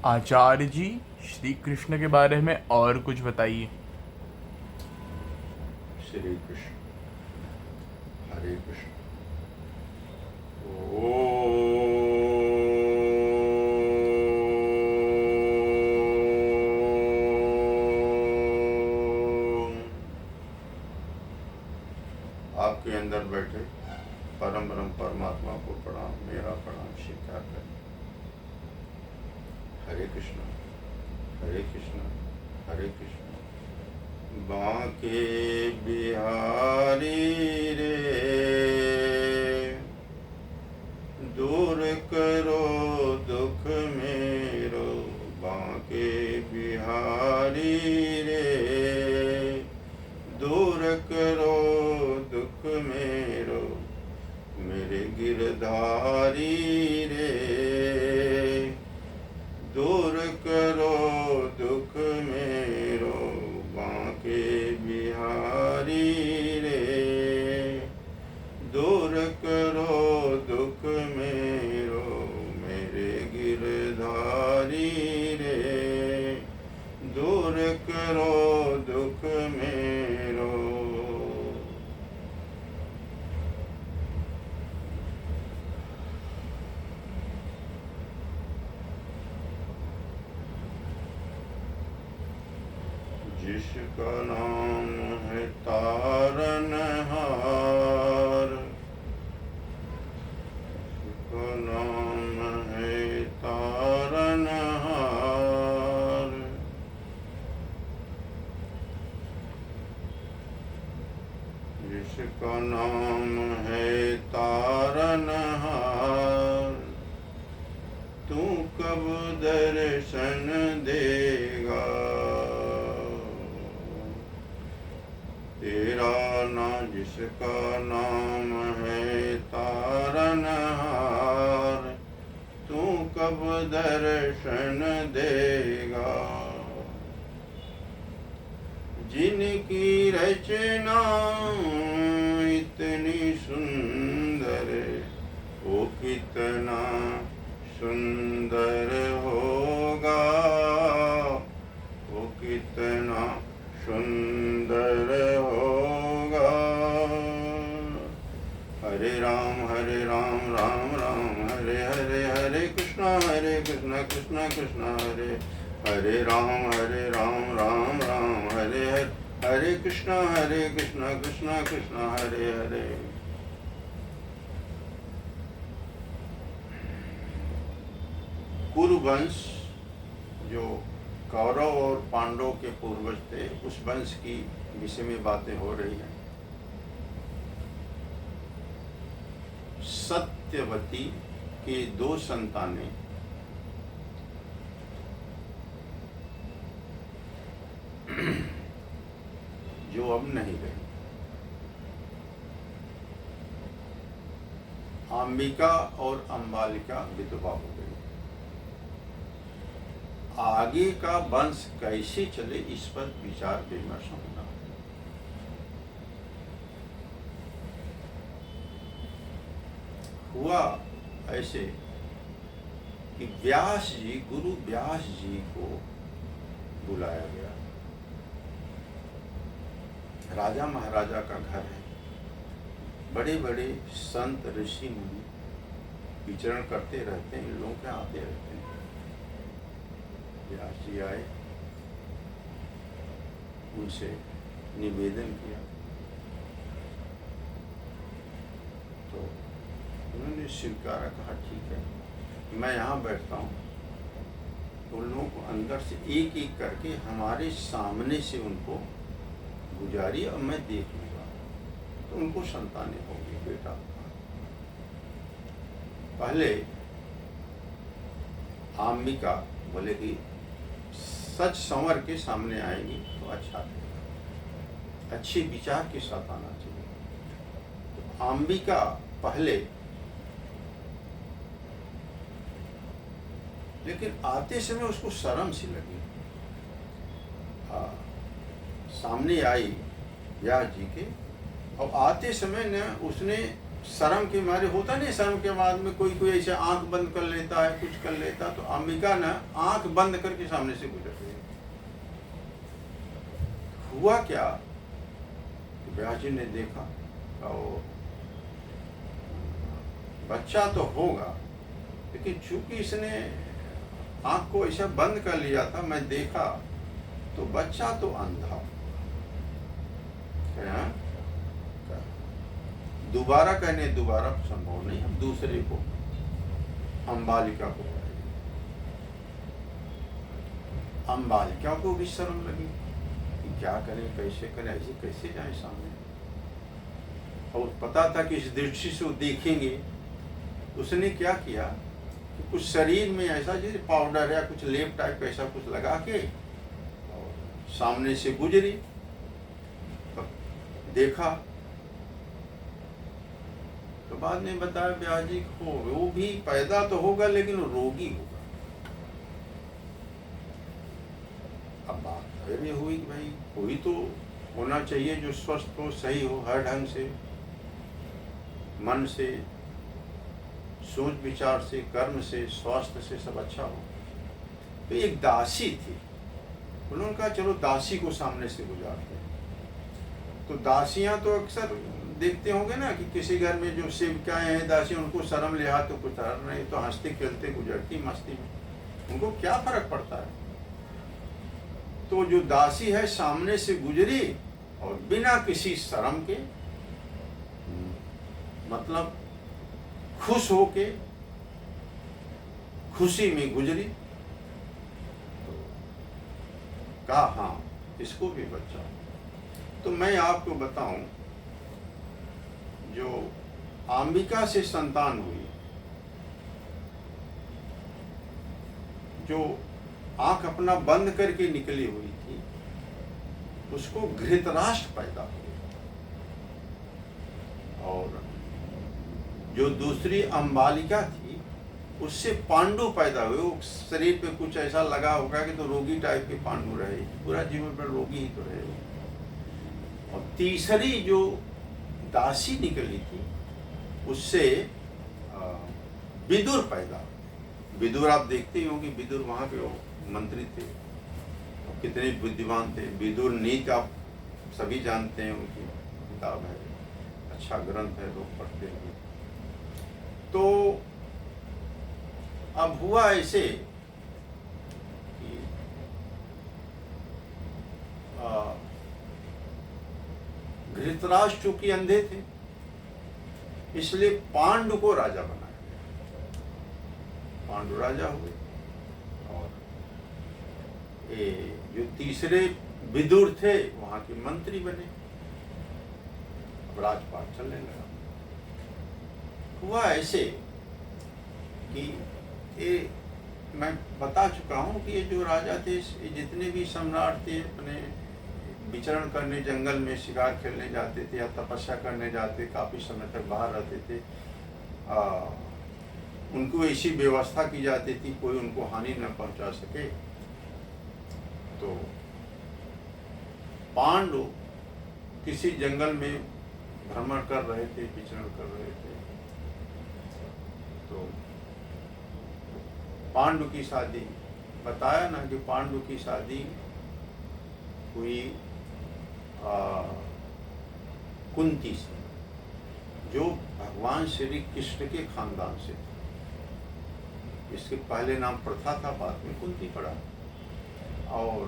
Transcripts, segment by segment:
आचार्य जी, श्री कृष्ण के बारे में और कुछ बताइए। श्री कृष्ण, हरे कृष्ण। ओ आपके अंदर बैठे परम ब्रह्म परमात्मा को प्रणाम, मेरा प्रणाम स्वीकार करें। हरे कृष्ण, हरे कृष्ण, हरे कृष्ण। बांके बिहारी रे, दूर करो दुख मेरो। बांके बिहारी रे, दूर करो दुख मेरो। मेरे गिरधारी रे, दूर करो दुख मेरो। बांके बिहारी रे, दूर करो दुख मेरो। मेरे गिरधारी रे, दूर करो दुख मेरो। जिसका नाम है तारनहार, जिसका नाम है तारनहार। जिसका नाम है तारनहार, तू कब दर्शन देगा। तेरा ना जिसका नाम है तारनहार, तू कब दर्शन देगा। जिनकी रचना इतनी सुंदर, वो कितना सुंदर होगा। वो कितना सुंदर होगा। हरे राम राम राम हरे हरे, हरे कृष्णा कृष्णा कृष्णा हरे हरे। हरे राम राम राम हरे हरे, हरे कृष्णा कृष्णा कृष्णा हरे हरे। कुरुवंश जो कौरव और पांडव के पूर्वज थे, उस वंश की विषय में बातें हो रही हैं। सत्यवती के 2 संतानें जो अब नहीं रही। अंबिका और अंबालिका विधवा हो गई। आगे का वंश कैसे चले, इस पर विचार विमर्श होना। हुआ ऐसे कि व्यास जी, गुरु व्यास जी को बुलाया गया। राजा महाराजा का घर है, बड़े बड़े संत ऋषि मुनि विचरण करते रहते हैं, इन लोगों के आते रहते हैं। व्यास जी आए, उनसे निवेदन किया तो उन्होंने स्वीकारा, कहा ठीक है मैं यहाँ बैठता हूँ। उन लोगों को अंदर से एक एक करके हमारे सामने से उनको गुजारी और मैं देख लूँगा। तो उनको संतानें होगी, बेटा। पहले अंबिका बोले कि सच संवर के सामने आएंगी तो अच्छा रहेगा, अच्छे विचार के साथ आना चाहिए। तो अंबिका पहले, लेकिन आते समय उसको शर्म सी लगी। सामने आई व्यास जी के, और आते समय न उसने शर्म के मारे होता नहीं, शर्म के बाद में कोई कोई ऐसे आंख बंद कर लेता है, कुछ कर लेता, तो अंबिका ना आंख बंद करके सामने से गुजर गई। हुआ क्या, व्यास जी ने देखा और बच्चा तो होगा, लेकिन चूंकि इसने आंख को ऐसा बंद कर लिया था, मैं देखा तो बच्चा तो अंधा। दोबारा कहने दोबारा संभव नहीं, अब दूसरे को अम्बालिका को, अम्बालिका को भी शर्म लगी कि क्या करें, कैसे करें, ऐसे कैसे जाए सामने। और पता था कि इस दृष्टि से वो देखेंगे। उसने क्या किया कि कुछ शरीर में ऐसा जैसे पाउडर या कुछ लेप टाइप ऐसा कुछ लगा के और सामने से गुजरी, तो देखा तो बाद में बताया व्यास जी को, वो भी पैदा तो होगा लेकिन रोगी होगा। अब बात ये हुई कि भाई कोई तो होना चाहिए जो स्वस्थ हो, सही हो, हर ढंग से, मन से, सोच विचार से, कर्म से, स्वास्थ्य से सब अच्छा हो। तो एक दासी थी, उन्होंने कहा चलो दासी को सामने से गुजारते हैं। तो दासियां तो अक्सर देखते होंगे ना कि किसी घर में जो सेविकाएं हैं दासी, उनको शर्म लिहाज तो कुछ नहीं, तो हंसते खेलते गुजरती मस्ती में, उनको क्या फर्क पड़ता है। तो जो दासी है सामने से गुजरी और बिना किसी शर्म के, मतलब खुश होके, खुशी में गुजरी। तो कहा हाँ इसको भी बच्चा। तो मैं आपको बताऊं, जो अंबिका से संतान हुई, जो आंख अपना बंद करके निकली हुई थी, उसको घृतराष्ट्र पैदा हुए। और जो दूसरी अम्बालिका थी, उससे पांडु पैदा हुए। वो शरीर पे कुछ ऐसा लगा होगा कि तो रोगी टाइप के पांडु रहे, पूरा जीवन पर रोगी ही तो रहे। और तीसरी जो दासी निकली थी, उससे विदुर पैदा। विदुर आप देखते ही होंगे, विदुर वहाँ के मंत्री थे, कितने बुद्धिमान थे। विदुर नीति आप सभी जानते हैं, उनकी किताब है, अच्छा ग्रंथ है, लोग पढ़ते हैं। तो अब हुआ ऐसे कि धृतराष्ट्र चूंकि अंधे थे, इसलिए पांडु को राजा बनाया गया। पांडु राजा हुए और ये जो तीसरे विदुर थे वहां के मंत्री बने। अब राजपाट चलने लगा। हुआ ऐसे कि ये मैं बता चुका हूँ कि ये जो राजा थे, ये जितने भी सम्राट थे, अपने विचरण करने जंगल में शिकार खेलने जाते थे या तपस्या करने जाते, काफ़ी समय तक बाहर रहते थे। उनको ऐसी व्यवस्था की जाती थी कोई उनको हानि न पहुंचा सके। तो पांडु किसी जंगल में भ्रमण कर रहे थे, विचरण कर रहे थे। तो पांडु की शादी, बताया ना कि पांडु की शादी हुई कुंती से, जो भगवान श्री कृष्ण के खानदान से थे। इसके पहले नाम प्रथा था, बाद में कुंती पड़ा। और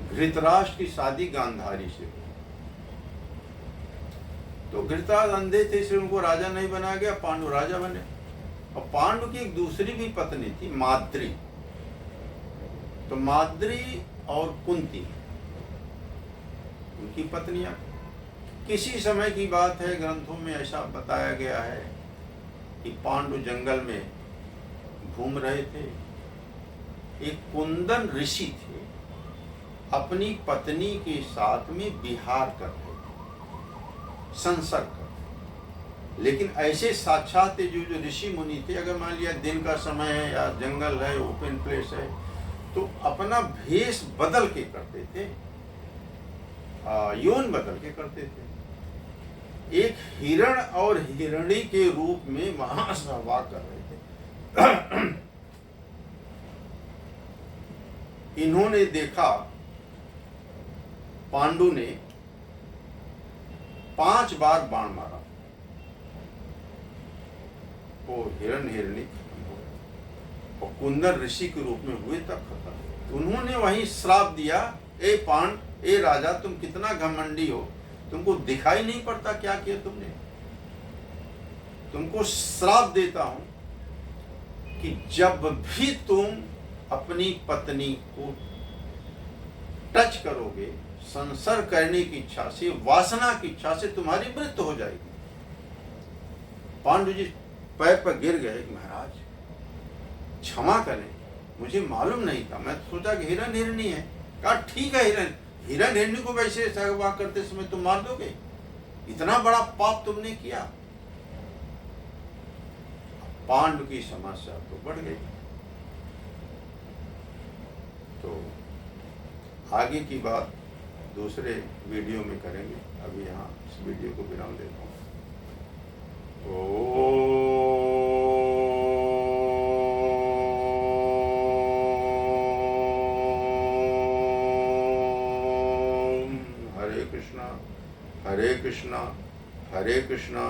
घृतराष्ट्र की शादी गांधारी से हुई। तो घृतराष्ट्र अंधे थे, इसलिए उनको राजा नहीं बनाया गया, पांडु राजा बने। और पांडु की एक दूसरी भी पत्नी थी, माद्री। तो माद्री और कुंती उनकी पत्नियां। किसी समय की बात है, ग्रंथों में ऐसा बताया गया है कि पांडु जंगल में घूम रहे थे। एक कुंदन ऋषि थे, अपनी पत्नी के साथ में विहार कर रहे थे, संसर्ग कर रहे। लेकिन ऐसे साक्षात जो ऋषि मुनि थे, अगर मान लिया दिन का समय है या जंगल है, ओपन प्लेस है, तो अपना भेष बदल के करते थे, यौन बदल के करते थे। एक हिरण और हिरणी के रूप में वहां सभा कर रहे थे। इन्होंने देखा, पांडु ने 5 बार बाण मारा, वो हिरण हिरणी खत्म हो गए और कुंदन ऋषि के रूप में हुए तब खत्म। उन्होंने वहीं श्राप दिया, ए पांड, ए राजा, तुम कितना घमंडी हो, तुमको दिखाई नहीं पड़ता क्या किया तुमने? तुमको श्राप देता हूं कि जब भी तुम अपनी पत्नी को टच करोगे, संसर्ग करने की इच्छा से, वासना की इच्छा से तुम्हारी मृत्यु हो जाएगी। पांडु जी पैर पर गिर गए कि महाराज क्षमा करें, मुझे मालूम नहीं था, मैं सोचा कि हिरण हिरणी है। कहा ठीक है, हिरण हिरणी को वैसे सहवाह करते समय तुम मार दोगे? इतना बड़ा पाप तुमने किया। पांडु की समस्या तो बढ़ गई। तो आगे की बात दूसरे वीडियो में करेंगे। अभी यहाँ इस वीडियो को विराम देता हूँ। हरे कृष्णा हरे कृष्णा